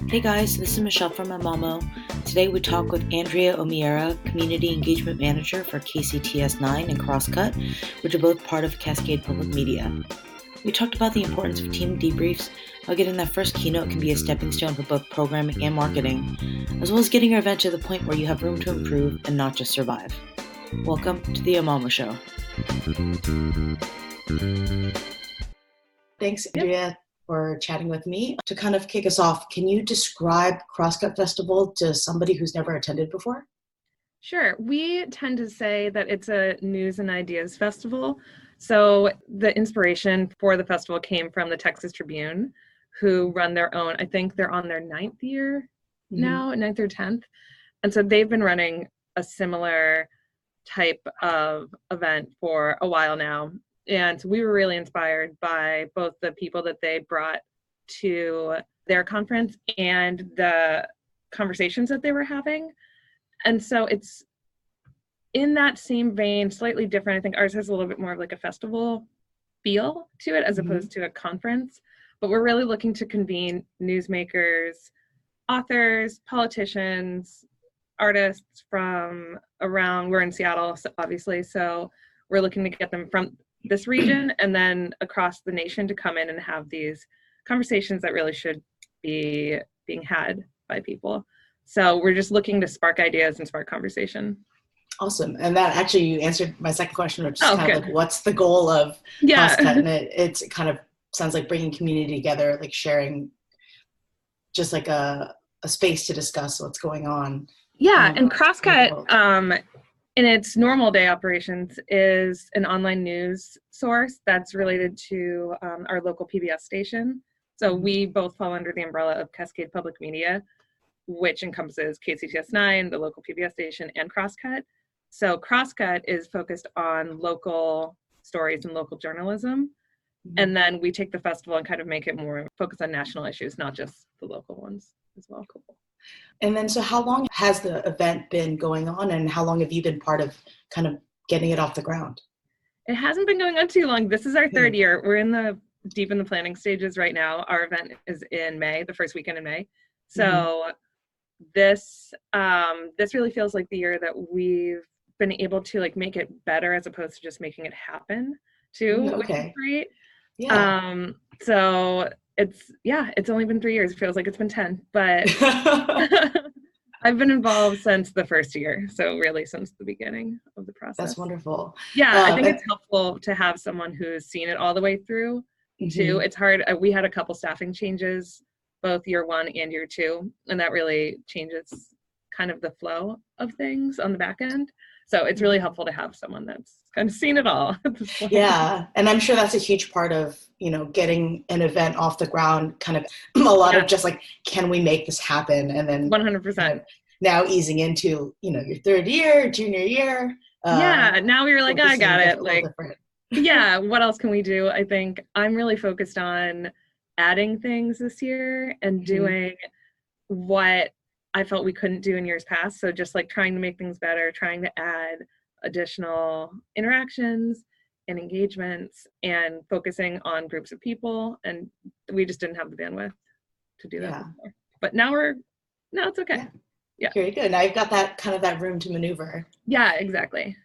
Hey guys, this is Michelle from Emamo. Today we talk with Andrea O'Meara, Community Engagement Manager for KCTS 9 and Crosscut, which are both part of Cascade Public Media. We talked about the importance of team debriefs, how getting that first keynote can be a stepping stone for both programming and marketing, as well as getting your event to the point where you have room to improve and not just survive. Welcome to the Emamo Show. Thanks, Andrea, for chatting with me. To kind of kick us off, can you describe Crosscut Festival to somebody who's never attended before? Sure. We tend to say that it's a news and ideas festival. So the inspiration for the festival came from the Texas Tribune, who run their own, I think they're on their 9th year now, 9th or 10th. And so they've been running a similar type of event for a while now. And so we were really inspired by both the people that they brought to their conference and the conversations that they were having. And so it's in that same vein, slightly different. I think ours has a little bit more of like a festival feel to it as opposed to a conference. But we're really looking to convene newsmakers, authors, politicians, artists from around. We're in Seattle, obviously, so we're looking to get them from this region and then across the nation to come in and have these conversations that really should be being had by people. So we're just looking to spark ideas and spark conversation. Awesome. And that actually, you answered my second question, which is kind of like, what's the goal of Crosscut? And it kind of sounds like bringing community together, like sharing just like a space to discuss what's going on. Yeah, and Crosscut, in its normal day operations, is an online news source that's related to our local PBS station. So we both fall under the umbrella of Cascade Public Media, which encompasses KCTS 9, the local PBS station, and Crosscut. So Crosscut is focused on local stories and local journalism. And then we take the festival and kind of make it more focused on national issues, not just the local ones as well. Cool. And then, so how long has the event been going on, and how long have you been part of kind of getting it off the ground? It hasn't been going on too long. This is our third year. We're deep in the planning stages right now. Our event is in May, the first weekend in May. So this really feels like the year that we've been able to like make it better as opposed to just making it happen too, which is great. Yeah. So it's only been 3 years. It feels like it's been 10, but I've been involved since the first year. So really since the beginning of the process. That's wonderful. Yeah, I think it's helpful to have someone who's seen it all the way through too. It's hard. We had a couple staffing changes, both year 1 and year 2, and that really changes kind of the flow of things on the back end. So it's really helpful to have someone that's kind of seen it all at this point. Yeah, and I'm sure that's a huge part of, getting an event off the ground, kind of a lot of just like, can we make this happen? And then 100%. Now easing into, your third year, junior year. Now we were like, I got it. Like, what else can we do? I think I'm really focused on adding things this year and doing what I felt we couldn't do in years past. So just like trying to make things better, trying to add additional interactions and engagements and focusing on groups of people. And we just didn't have the bandwidth to do that before. But now it's okay. Yeah. Very good. Now you've got that room to maneuver. Yeah, exactly.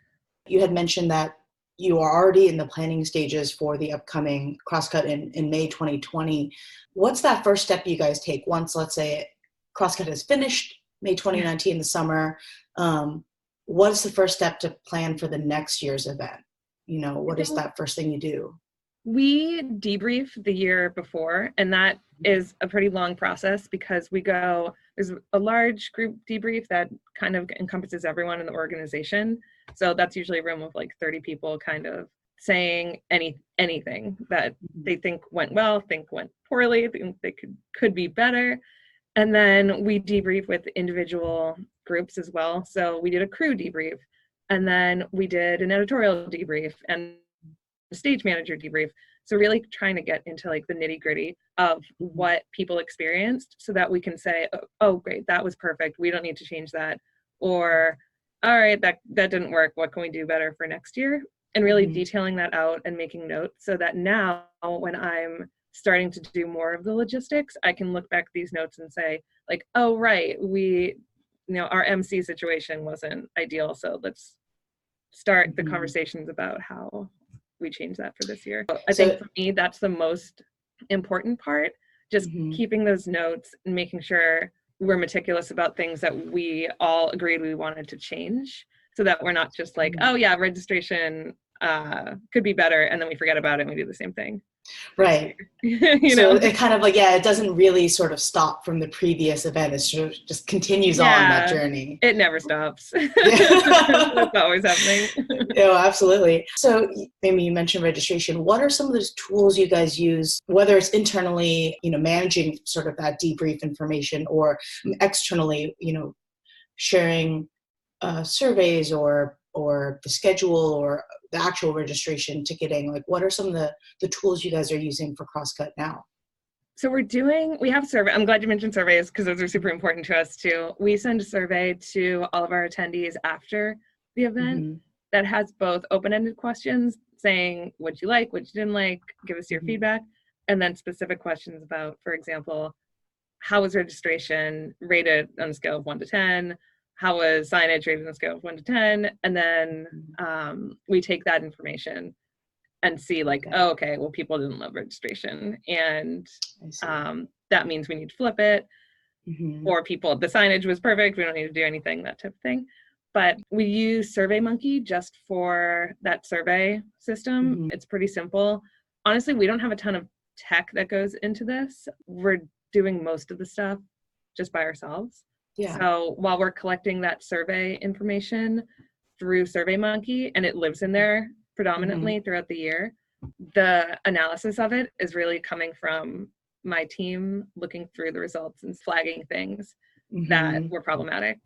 You had mentioned that you are already in the planning stages for the upcoming Crosscut in May 2020. What's that first step you guys take once, let's say, Crosscut is finished, May 2019, the summer? What is the first step to plan for the next year's event? What is that first thing you do? We debrief the year before, and that is a pretty long process because there's a large group debrief that kind of encompasses everyone in the organization. So that's usually a room of like 30 people kind of saying anything that they think went well, think went poorly, think they could be better. And then we debrief with individual groups as well. So we did a crew debrief, and then we did an editorial debrief and a stage manager debrief. So really trying to get into like the nitty gritty of what people experienced so that we can say, oh, great, that was perfect. We don't need to change that. Or, all right, that didn't work. What can we do better for next year? And really detailing that out and making notes so that now when I'm starting to do more of the logistics, I can look back at these notes and say, like, oh, right, our MC situation wasn't ideal, so let's start the conversations about how we change that for this year. I think for me, that's the most important part, just keeping those notes and making sure we're meticulous about things that we all agreed we wanted to change, so that we're not just like, oh yeah, registration could be better, and then we forget about it and we do the same thing. Right. So it kind of like, it doesn't really sort of stop from the previous event. It sort of just continues on that journey. It never stops. It's always happening. Absolutely. So Amy, you mentioned registration. What are some of those tools you guys use, whether it's internally, managing sort of that debrief information, or externally, sharing surveys or the schedule or the actual registration ticketing? Like, what are some of the tools you guys are using for Crosscut now? So we have survey. I'm glad you mentioned surveys, because those are super important to us too. We send a survey to all of our attendees after the event that has both open-ended questions saying what you like, what you didn't like, give us your feedback, and then specific questions about, for example, how was registration rated on a scale of 1 to 10? How was signage rated on a scale of 1 to 10? And then we take that information and see like, oh, okay, well, people didn't love registration. And that means we need to flip it. Or the signage was perfect, we don't need to do anything, that type of thing. But we use SurveyMonkey just for that survey system. It's pretty simple. Honestly, we don't have a ton of tech that goes into this. We're doing most of the stuff just by ourselves. So while we're collecting that survey information through SurveyMonkey, and it lives in there predominantly throughout the year, the analysis of it is really coming from my team looking through the results and flagging things that were problematic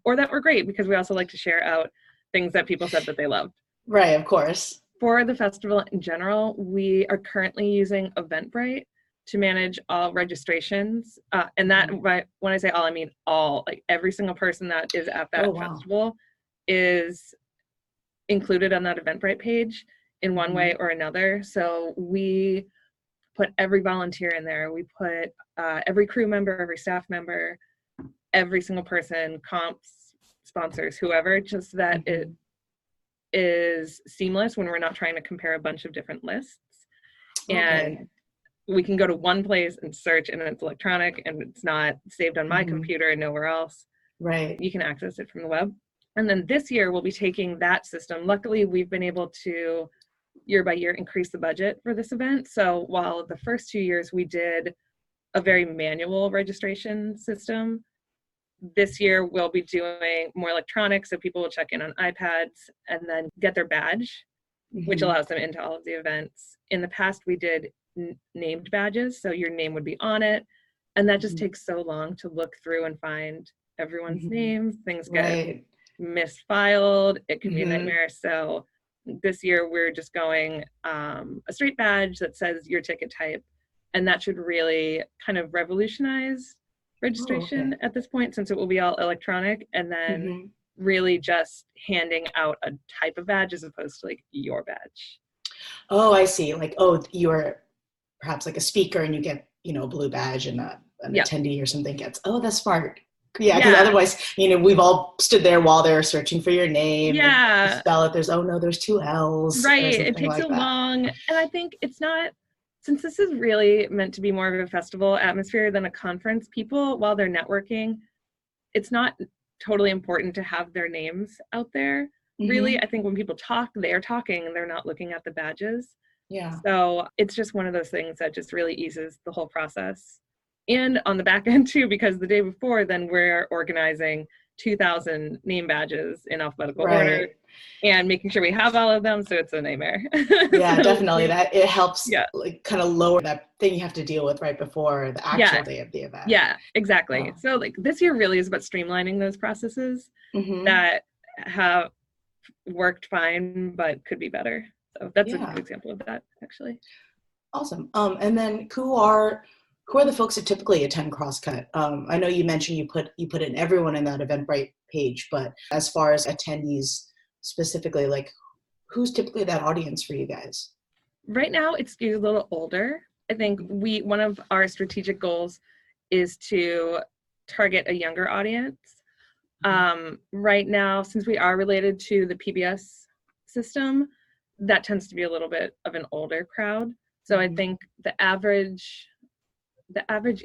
or that were great, because we also like to share out things that people said that they loved. Right, of course. For the festival in general, we are currently using Eventbrite to manage all registrations. And that, when I say all, I mean all, like every single person that is at that festival is included on that Eventbrite page in one way or another. So we put every volunteer in there. We put every crew member, every staff member, every single person, comps, sponsors, whoever, just that it is seamless when we're not trying to compare a bunch of different lists. And we can go to one place and search, and it's electronic and it's not saved on my computer and nowhere else. Right. You can access it from the web. And then this year we'll be taking that system. Luckily, we've been able to year by year increase the budget for this event. So while the first 2 years we did a very manual registration system, this year we'll be doing more electronic, so people will check in on iPads and then get their badge, which allows them into all of the events. In the past, we did named badges, so your name would be on it, and that just takes so long to look through and find everyone's names. Things get misfiled. It can be a nightmare. So this year we're just going a straight badge that says your ticket type, and that should really kind of revolutionize registration at this point, since it will be all electronic, and then really just handing out a type of badge as opposed to like your badge. Oh, I see. Like, you're perhaps like a speaker and you get, a blue badge, and an attendee or something gets, that's smart. Yeah, because otherwise, we've all stood there while they're searching for your name. And spell it. There's 2 L's. Right. It takes so long. And I think it's not, since this is really meant to be more of a festival atmosphere than a conference, people, while they're networking, it's not totally important to have their names out there. Really, I think when people talk, they're talking and they're not looking at the badges. Yeah. So it's just one of those things that just really eases the whole process. And on the back end too, because the day before, then we're organizing 2,000 name badges in alphabetical order and making sure we have all of them. So it's a nightmare. Yeah, definitely. That it helps like kind of lower that thing you have to deal with right before the actual day of the event. Yeah, exactly. So like this year really is about streamlining those processes that have worked fine, but could be better. So that's a good example of that, actually. Awesome. And then who are the folks that typically attend Crosscut? I know you mentioned you put in everyone in that Eventbrite page, but as far as attendees specifically, like who's typically that audience for you guys? Right now, it skews a little older. I think one of our strategic goals is to target a younger audience. Right now, since we are related to the PBS system, that tends to be a little bit of an older crowd. So I think the average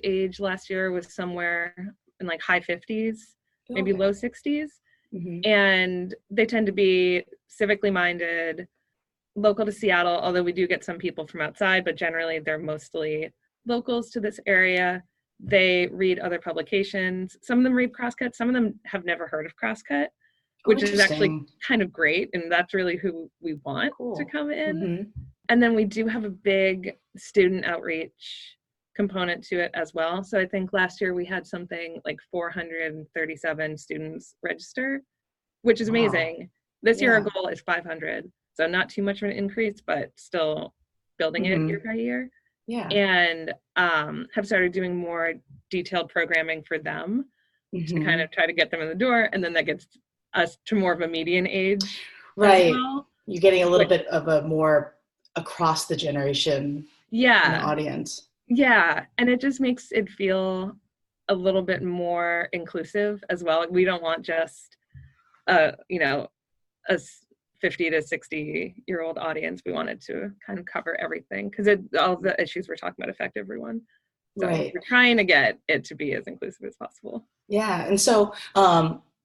age last year was somewhere in like high 50s, maybe low 60s. And they tend to be civically minded, local to Seattle, although we do get some people from outside, but generally they're mostly locals to this area. They read other publications. Some of them read Crosscut. Some of them have never heard of Crosscut, which is actually kind of great. And that's really who we want to come in. And then we do have a big student outreach component to it as well. So I think last year we had something like 437 students register, which is amazing. This year our goal is 500. So not too much of an increase, but still building it year by year. And have started doing more detailed programming for them to kind of try to get them in the door. And then that gets us to more of a median age. Right. Well, you're getting a little bit of a more across the generation audience. Yeah. And it just makes it feel a little bit more inclusive as well. We don't want just, a 50 to 60-year-old audience. We wanted to kind of cover everything because all the issues we're talking about affect everyone. So we're trying to get it to be as inclusive as possible. Yeah. And so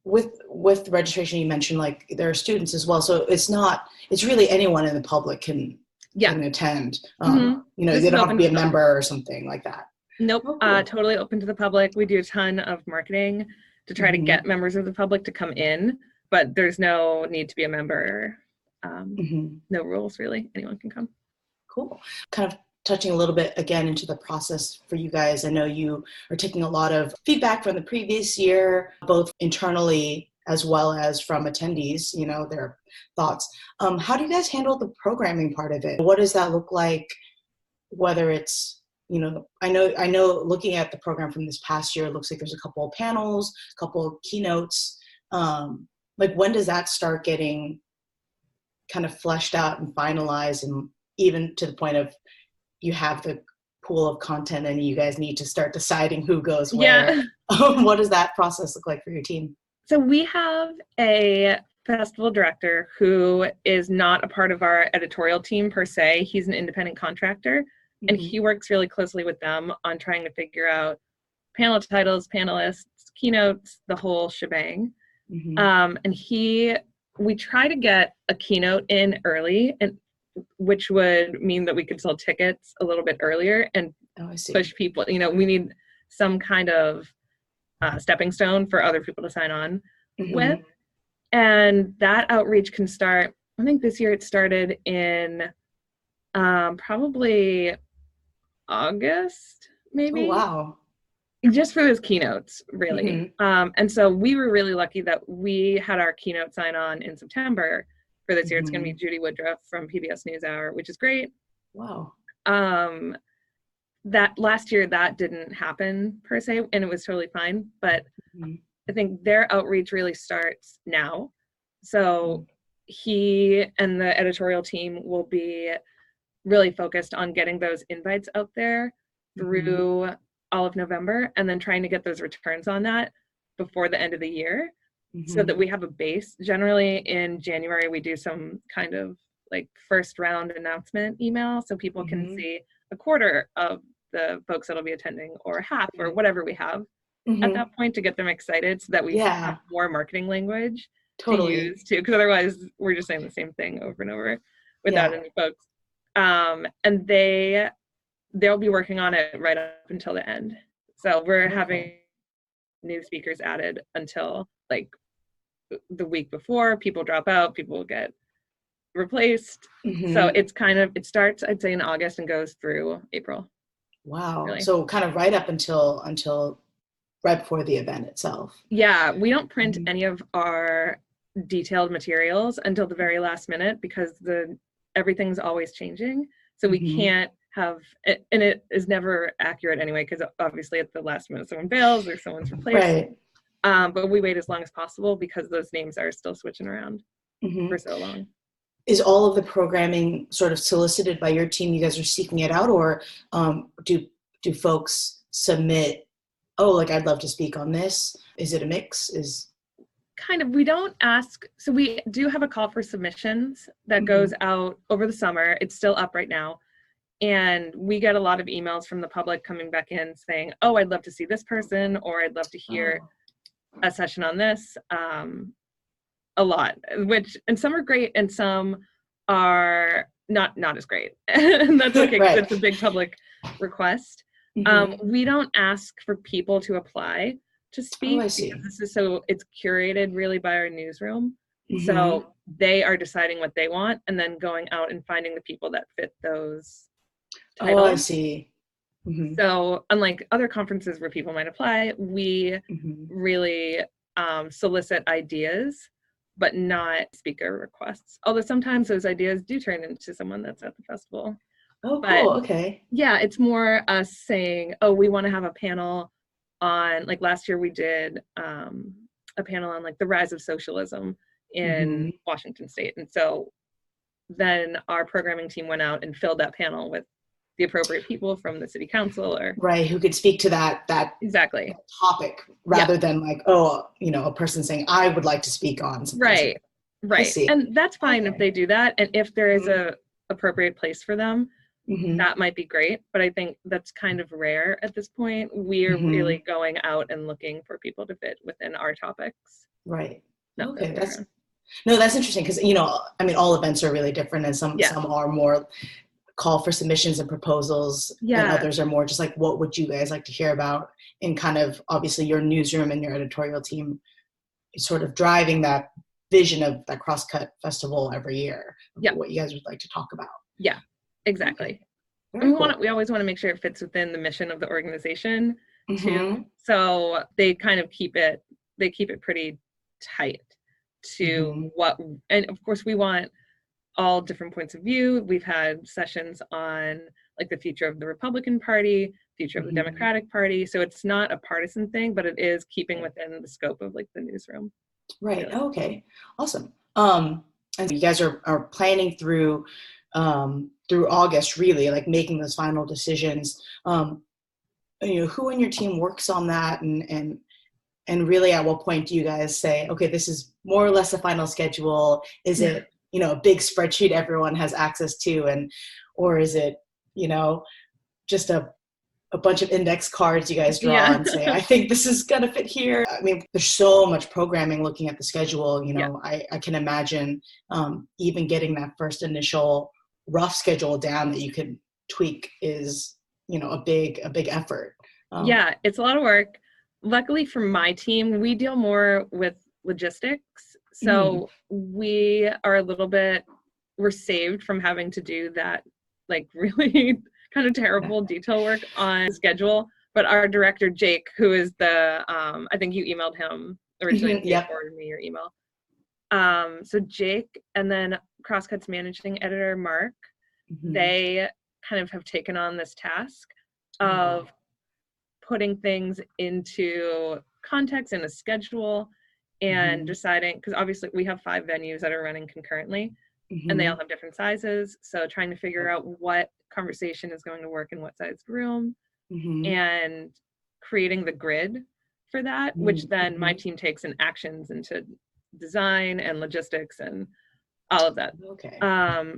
with registration, you mentioned like there are students as well. So it's really anyone in the public can attend. They don't have to be a member or something like that. Nope. Totally open to the public. We do a ton of marketing to try to get members of the public to come in. But there's no need to be a member, no rules really, anyone can come. Cool. Kind of touching a little bit again into the process for you guys. I know you are taking a lot of feedback from the previous year, both internally as well as from attendees, their thoughts. How do you guys handle the programming part of it? What does that look like? Whether it's, I know looking at the program from this past year, it looks like there's a couple of panels, a couple of keynotes. Like when does that start getting kind of fleshed out and finalized, and even to the point of you have the pool of content and you guys need to start deciding who goes where? What does that process look like for your team? So we have a festival director who is not a part of our editorial team per se. He's an independent contractor, and he works really closely with them on trying to figure out panel titles, panelists, keynotes, the whole shebang. And we try to get a keynote in early, and which would mean that we could sell tickets a little bit earlier and push people. We need some kind of stepping stone for other people to sign on with. And that outreach can start, I think this year it started in probably August, maybe. Oh, wow. Just for those keynotes, really. And so we were really lucky that we had our keynote sign on in September for this year. It's going to be Judy Woodruff from PBS NewsHour, which is great. Wow. That last year that didn't happen per se, and it was totally fine. But I think their outreach really starts now. So he and the editorial team will be really focused on getting those invites out there through all of November, and then trying to get those returns on that before the end of the year so that we have a base. Generally in January, we do some kind of like first round announcement email so people can see a quarter of the folks that'll be attending or half or whatever we have at that point to get them excited so that we have more marketing language to use too, because otherwise we're just saying the same thing over and over without any folks. And they'll be working on it right up until the end. So we're having new speakers added until like the week before. People drop out, people will get replaced. So it starts, I'd say, in August and goes through April. Wow. Really. So kind of right up until right before the event itself. Yeah, we don't print any of our detailed materials until the very last minute because everything's always changing. So we can't have, and it is never accurate anyway, because obviously at the last minute someone bails or someone's replaced. But we wait as long as possible because those names are still switching around for so long. is all of the programming sort of solicited by your team? You guys are seeking it out, or do folks submit, oh, like I'd love to speak on this? Is it a mix? We don't ask. So we do have a call for submissions that goes out over the summer. It's still up right now. And we get a lot of emails from the public coming back in saying, oh, I'd love to see this person, or I'd love to hear a session on this. A lot, and some are great and some are not as great. And that's okay, because it's a big public request. We don't ask for people to apply to speak, because this is it's curated really by our newsroom. So they are deciding what they want and then going out and finding the people that fit those titles. Oh, I see. So unlike other conferences where people might apply, we really solicit ideas, but not speaker requests. Although sometimes those ideas do turn into someone that's at the festival. Oh, cool. Okay. Yeah, it's more us saying, oh, we want to have a panel on, like last year we did a panel on like the rise of socialism in Washington State. And so then our programming team went out and filled that panel with the appropriate people from the city council, or who could speak to that exactly topic, rather than like, a person saying, I would like to speak on something. Right. And that's fine if they do that. And if there is a appropriate place for them, that might be great. But I think that's kind of rare at this point. We're really going out and looking for people to fit within our topics. Right. Okay. That's interesting, because, all events are really different, and some are more call for submissions and proposals, and others are more just like, what would you guys like to hear about? And kind of, obviously, your newsroom and your editorial team is sort of driving that vision of that Crosscut Festival every year, what you guys would like to talk about. Yeah, exactly. Okay. We always want to make sure it fits within the mission of the organization too. So they kind of keep it pretty tight to what, and of course we want all different points of view. We've had sessions on like the future of the Republican Party, future of the Democratic Party. So it's not a partisan thing, but it is keeping within the scope of like the newsroom. Right. Really. Okay. Awesome. And you guys are planning through August, really, like making those final decisions. Who in your team works on that, and really at what point do you guys say, okay, this is more or less a final schedule? Is it a big spreadsheet everyone has access to, or is it, just a bunch of index cards you guys draw and say, I think this is going to fit here? I mean, there's so much programming looking at the schedule, I can imagine even getting that first initial rough schedule down that you could tweak is, a big effort. It's a lot of work. Luckily for my team, we deal more with logistics. So we are we're saved from having to do that, like really kind of terrible detail work on schedule. But our director, Jake, who is I think you emailed him originally, and he forwarded me your email. So Jake, and then Crosscut's managing editor, Mark, they kind of have taken on this task of putting things into context and a schedule, and deciding, because obviously we have 5 venues that are running concurrently, and they all have different sizes. So trying to figure out what conversation is going to work in what size room, and creating the grid for that, which then my team takes and actions into design and logistics and all of that. Okay.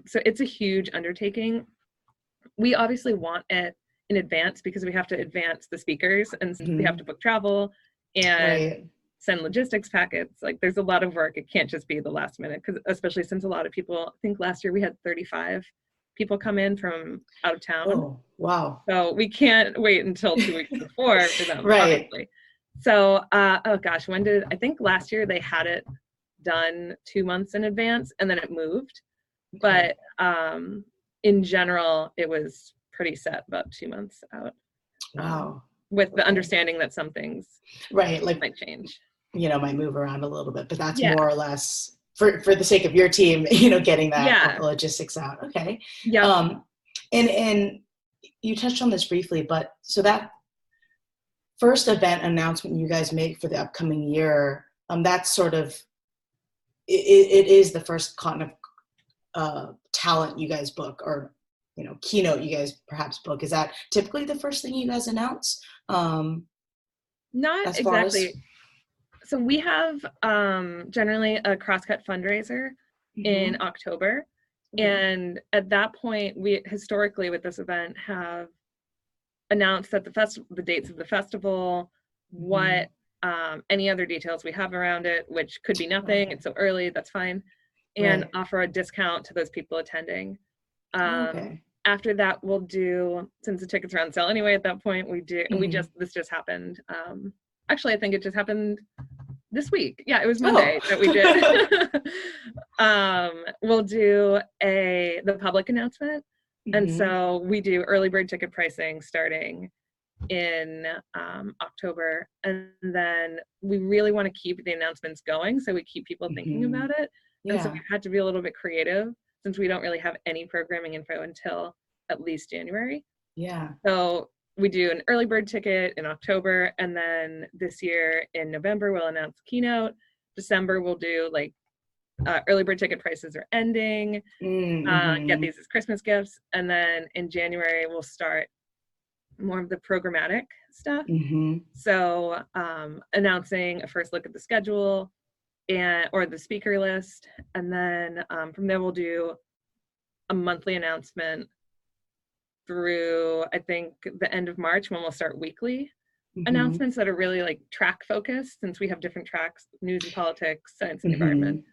So it's a huge undertaking. We obviously want it in advance because we have to advance the speakers, and we have to book travel and send logistics packets. Like there's a lot of work. It can't just be the last minute, because especially since a lot of people, I think last year we had 35 people come in from out of town. Oh, wow. So we can't wait until 2 weeks before for them, obviously. So, I think last year they had it done 2 months in advance, and then it moved. But in general, it was pretty set about 2 months out. Wow. With the understanding that some things might change. Might move around a little bit, but that's more or less for the sake of your team, getting that logistics out. Okay. Yeah. And you touched on this briefly, but so that first event announcement you guys make for the upcoming year, that's sort of, it is the first kind of talent you guys book, or keynote you guys perhaps book, is that typically the first thing you guys announce? Not exactly. So we have generally a Crosscut fundraiser in October. And at that point, we historically with this event have announced that the dates of the festival, what any other details we have around it, which could be nothing. It's so early, that's fine. And offer a discount to those people attending. After that, we'll do, since the tickets are on sale anyway at that point, this just happened. Actually, I think it just happened this week. Yeah, it was Monday that we did. We'll do the public announcement. And so we do early bird ticket pricing starting in October. And then we really want to keep the announcements going, so we keep people thinking about it. And so we had to be a little bit creative, since we don't really have any programming info until at least January. So we do an early bird ticket in October, and then this year in November we'll announce keynote. December we'll do early bird ticket prices are ending, get these as Christmas gifts, and then in January we'll start more of the programmatic stuff. So announcing a first look at the schedule or the speaker list, and then from there we'll do a monthly announcement through, I think, the end of March, when we'll start weekly announcements that are really track focused, since we have different tracks: news and politics, science and environment,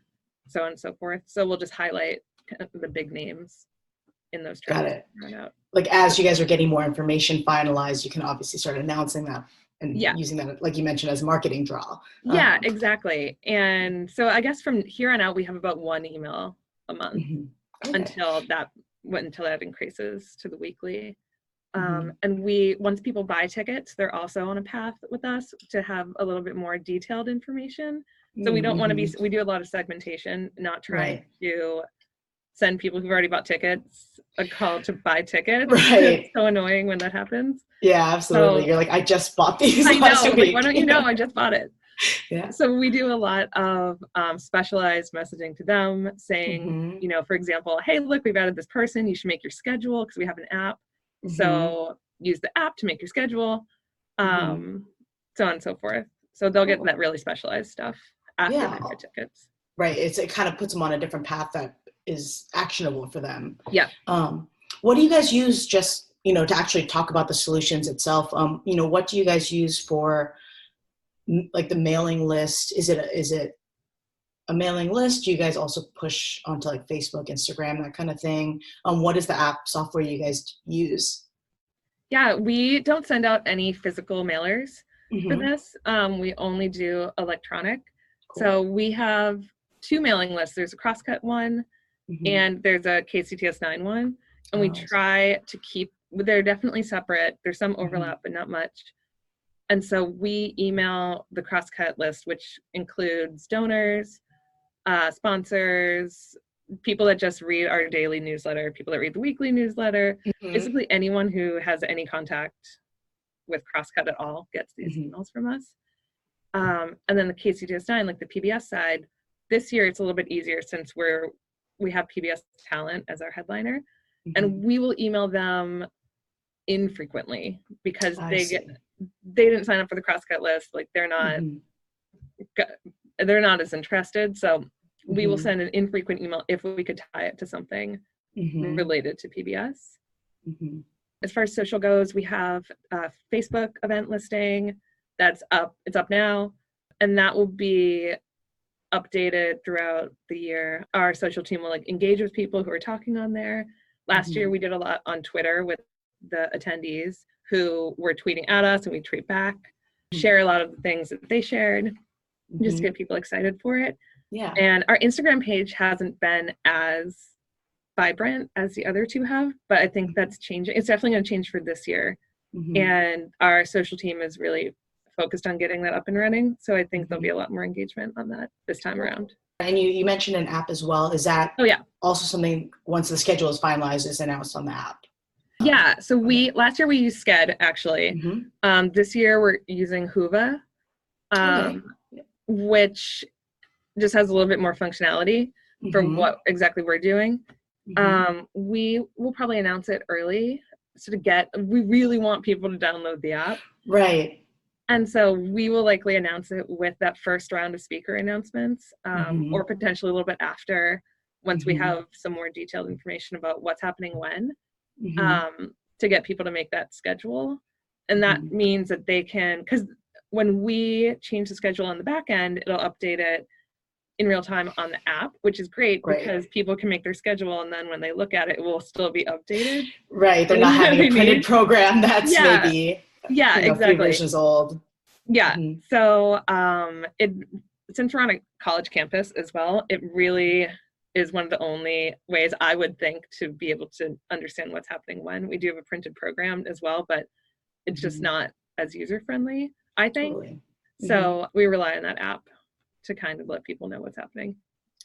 so on and so forth. So we'll just highlight the big names in those tracks. Got it. As you guys are getting more information finalized, you can obviously start announcing that and using that, like you mentioned, as marketing draw. Yeah, exactly. And so I guess from here on out, we have about one email a month until that increases to the weekly. And once people buy tickets, they're also on a path with us to have a little bit more detailed information. So we don't want to we do a lot of segmentation, not trying to send people who've already bought tickets a call to buy tickets. It's so annoying when that happens. Yeah, absolutely. So, you're like, I just bought these last week. Why don't you know? I just bought it. So we do a lot of specialized messaging to them, saying, for example, hey, look, we've added this person. You should make your schedule, because we have an app. So use the app to make your schedule, so on and so forth. So they'll get that really specialized stuff after they buy tickets. Right. It kind of puts them on a different path that is actionable for them. Yeah. What do you guys use just, to actually talk about the solutions itself? What do you guys use for the mailing list? Is it a mailing list? Do you guys also push onto Facebook, Instagram, that kind of thing? What is the app software you guys use? Yeah, we don't send out any physical mailers for this. We only do electronic. Cool. So we have two mailing lists. There's a Crosscut one and there's a KCTS 9 one. And we try to keep, they're definitely separate. There's some overlap, but not much. And so we email the Crosscut list, which includes donors, sponsors, people that just read our daily newsletter, people that read the weekly newsletter, basically anyone who has any contact with Crosscut at all gets these emails from us. And then the KCTS 9, the PBS side, this year it's a little bit easier since we have PBS Talent as our headliner, and we will email them infrequently because they didn't sign up for the Crosscut list. They're not as interested. So we will send an infrequent email if we could tie it to something related to PBS. As far as social goes, we have a Facebook event listing that's up. It's up now, and that will be updated throughout the year. Our social team will engage with people who are talking on there. Last year we did a lot on Twitter with the attendees who were tweeting at us, and we tweet back, share a lot of the things that they shared, just to get people excited for it. Yeah. And our Instagram page hasn't been as vibrant as the other two have, but I think that's changing. It's definitely going to change for this year. And our social team is really focused on getting that up and running. So I think there'll be a lot more engagement on that this time around. And you mentioned an app as well. Is that also something, once the schedule is finalized, is announced on the app? Yeah. So last year we used Sked, actually. This year we're using Whova, which just has a little bit more functionality. for what exactly we're doing. We will probably announce it early. So we really want people to download the app. Right. And so we will likely announce it with that first round of speaker announcements, or potentially a little bit after, once we have some more detailed information about what's happening when, to get people to make that schedule. And that means that they can, because when we change the schedule on the back end, it'll update it in real time on the app, which is great because people can make their schedule, and then when they look at it, it will still be updated. Right. They're not having a printed program that's maybe a few versions old. Yeah. So since we're on a college campus as well, it really is one of the only ways I would think to be able to understand what's happening when. We do have a printed program as well, but it's just not as user-friendly, I think. Totally. So we rely on that app to kind of let people know what's happening.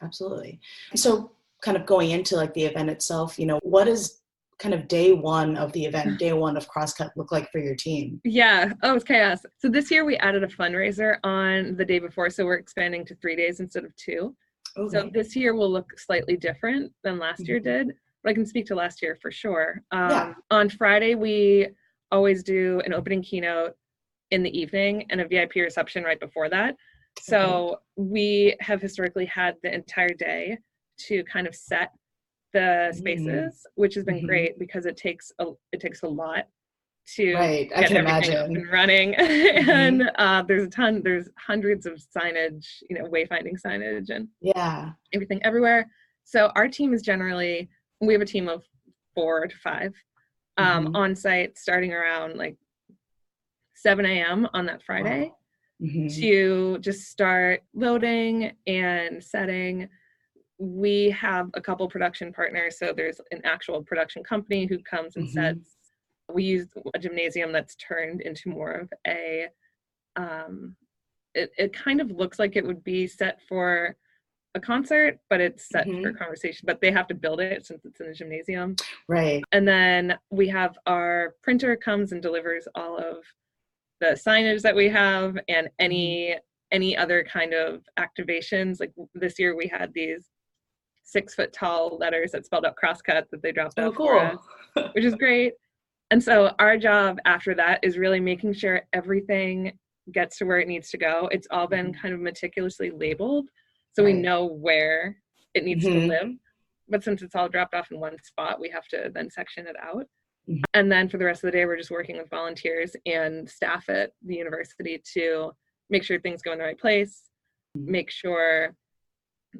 Absolutely. So kind of going into like the event itself, what does kind of day one of the event, day one of Crosscut look like for your team? Yeah. Oh, it's chaos. So this year we added a fundraiser on the day before. So we're expanding to 3 days instead of 2. Okay. So this year will look slightly different than last year did, but I can speak to last year for sure. On Friday, we always do an opening keynote in the evening and a VIP reception right before that. So we have historically had the entire day to kind of set the spaces, which has been great because it takes a lot to get everything up and running. And there's hundreds of signage, wayfinding signage and everything everywhere. So our team is we have a team of 4 to 5 on site starting around like 7 a.m. on that Friday. To just start loading and setting. We have a couple production partners, so there's an actual production company who comes and sets. We use a gymnasium that's turned into more of a, it kind of looks like it would be set for a concert, but it's set for conversation, but they have to build it since it's in a gymnasium. Right. And then we have our printer comes and delivers all of the signage that we have and any other kind of activations. Like this year we had these 6-foot tall letters that spelled out Crosscut that they dropped off for us, which is great. And so our job after that is really making sure everything gets to where it needs to go. It's all been kind of meticulously labeled, so we know where it needs to live. But since it's all dropped off in one spot, we have to then section it out. And then for the rest of the day, we're just working with volunteers and staff at the university to make sure things go in the right place, make sure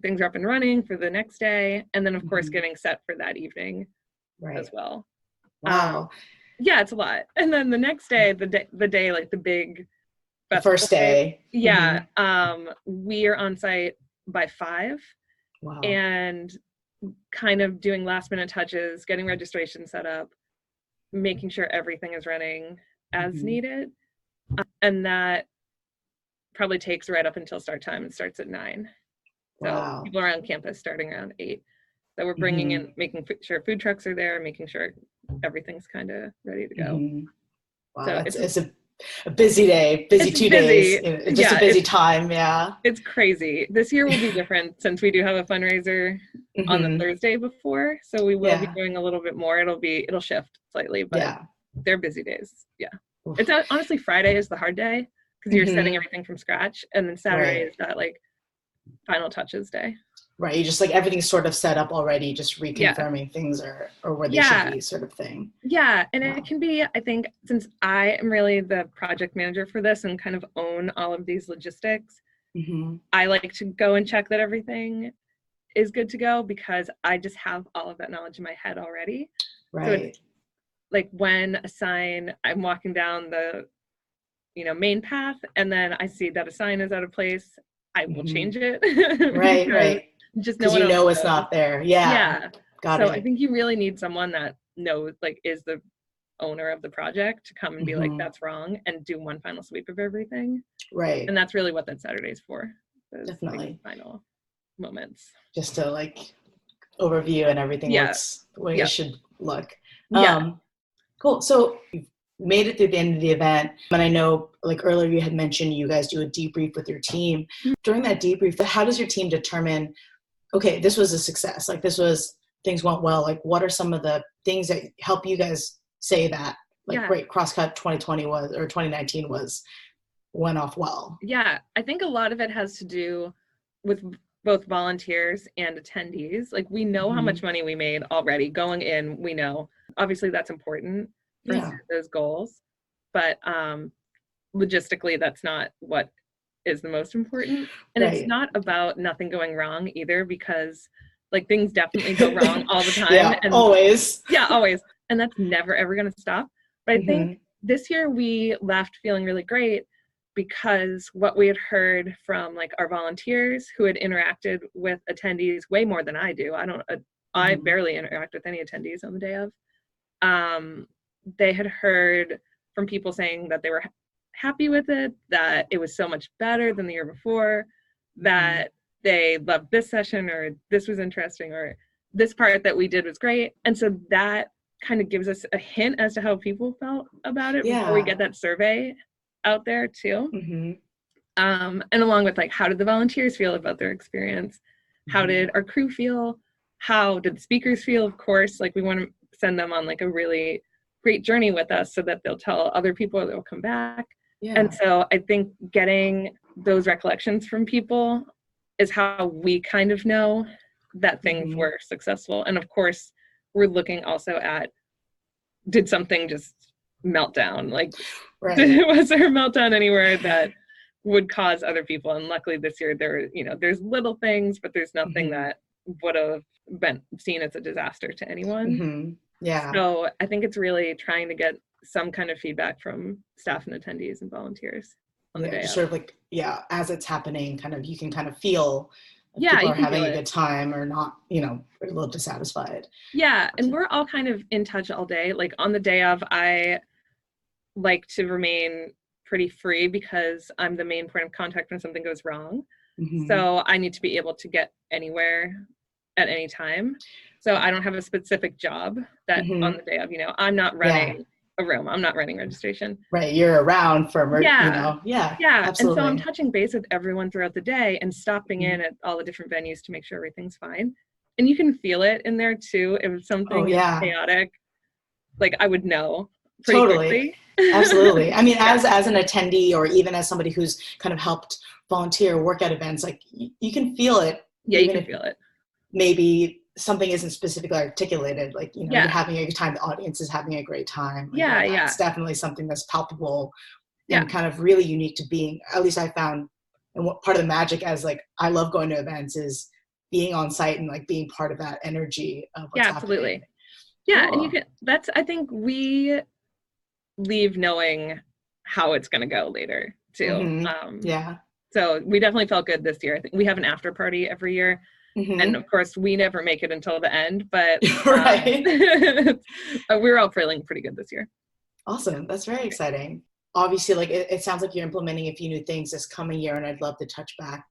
things are up and running for the next day, and then of course getting set for that evening as well. Wow. Yeah, it's a lot. And then the next day, the day like the big first day. Yeah. We are on site by 5. Wow. And kind of doing last minute touches, getting registration set up, making sure everything is running as needed. And that probably takes right up until start time. It starts at 9. So people around campus starting around 8. So we're bringing in, making sure food trucks are there, making sure everything's kind of ready to go. Wow, so it's a busy day, busy 2 days. It's just a busy time, It's crazy. This year will be different since we do have a fundraiser on the Thursday before. So we will be doing a little bit more. It'll shift slightly, but they're busy days. Yeah. It's honestly Friday is the hard day because you're setting everything from scratch. And then Saturday is that like final touches day. Right. You just like everything's sort of set up already, just reconfirming things are where they should be sort of thing. Yeah. And it can be, I think, since I am really the project manager for this and kind of own all of these logistics, I like to go and check that everything is good to go because I just have all of that knowledge in my head already. Right. So it's like when I'm walking down the, main path and then I see that a sign is out of place, I will change it. Right. Just because it's not there. Yeah. Got it. So I think you really need someone that knows, like, is the owner of the project to come and be like, that's wrong, and do one final sweep of everything. Right. And that's really what that Saturday is for. Definitely. Like, final moments. Just to like overview and everything looks the way it should look. Cool. So you've made it through the end of the event. And I know like earlier you had mentioned you guys do a debrief with your team. During that debrief, how does your team determine okay, this was a success. Like things went well. Like what are some of the things that help you guys say that like, great, Crosscut 2020 or 2019 went off well? Yeah, I think a lot of it has to do with both volunteers and attendees. Like we know how much money we made already going in. We know obviously that's important for those goals, but logistically that's not what is the most important. And it's not about nothing going wrong either, because like things definitely go wrong all the time. And always. Yeah, always. And that's never ever going to stop. But I think this year we left feeling really great, because what we had heard from like our volunteers who had interacted with attendees way more than I do. I barely interact with any attendees on the day of. They had heard from people saying that they were happy with it, that it was so much better than the year before, that they loved this session, or this was interesting, or this part that we did was great. And so that kind of gives us a hint as to how people felt about it before we get that survey out there too. And along with like, how did the volunteers feel about their experience? How did our crew feel? How did the speakers feel? Of course, like we want to send them on like a really great journey with us so that they'll tell other people that will come back. And so I think getting those recollections from people is how we kind of know that things were successful. And of course, we're looking also at, did something just melt down? Like, was there a meltdown anywhere that would cause other people? And luckily this year there's little things, but there's nothing that would have been seen as a disaster to anyone. So I think it's really trying to get some kind of feedback from staff and attendees and volunteers on the day sort of like as it's happening, kind of you can kind of feel people are having a good time or not, a little dissatisfied. And we're all kind of in touch all day. Like on the day of, I like to remain pretty free because I'm the main point of contact when something goes wrong. So I need to be able to get anywhere at any time. So I don't have a specific job that on the day of, I'm not running a room. I'm not running registration. Right. You're around for, absolutely. And so I'm touching base with everyone throughout the day and stopping in at all the different venues to make sure everything's fine. And you can feel it in there too. If something is chaotic, like I would know pretty quickly. Absolutely. I mean, as an attendee, or even as somebody who's kind of helped volunteer work at events, like you can feel it. Yeah, you can feel it. Maybe something isn't specifically articulated, like, you're having a good time, the audience is having a great time. Like, that's definitely something that's palpable and kind of really unique to being, at least I found, and what part of the magic as like, I love going to events is being on site and like being part of that energy of what's absolutely happening. And you can, I think we leave knowing how it's going to go later too. So we definitely felt good this year. I think we have an after party every year. And of course, we never make it until the end, but we're all feeling pretty good this year. Awesome. That's very exciting. Obviously, like it sounds like you're implementing a few new things this coming year, and I'd love to touch back,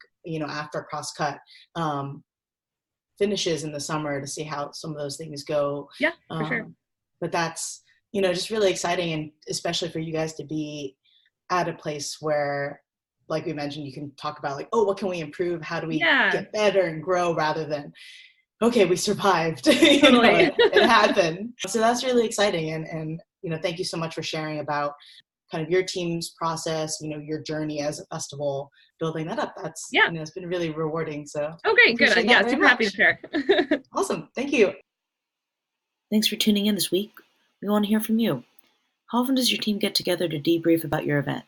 after Crosscut finishes in the summer to see how some of those things go. For sure. But that's, just really exciting, and especially for you guys to be at a place where, like we mentioned, you can talk about like, oh, what can we improve? How do we get better and grow, rather than, okay, we survived. It happened. So that's really exciting. And thank you so much for sharing about kind of your team's process, your journey as a festival, building that up. That's, it's been really rewarding. So. Okay, good. Super happy to share. Awesome. Thank you. Thanks for tuning in this week. We want to hear from you. How often does your team get together to debrief about your event?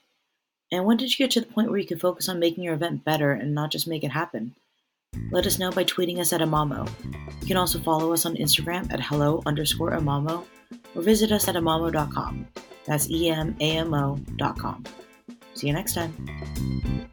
And when did you get to the point where you could focus on making your event better and not just make it happen? Let us know by tweeting us at Emamo. You can also follow us on Instagram at hello_Emamo, or visit us at emamo.com. That's EMAMO.com. See you next time.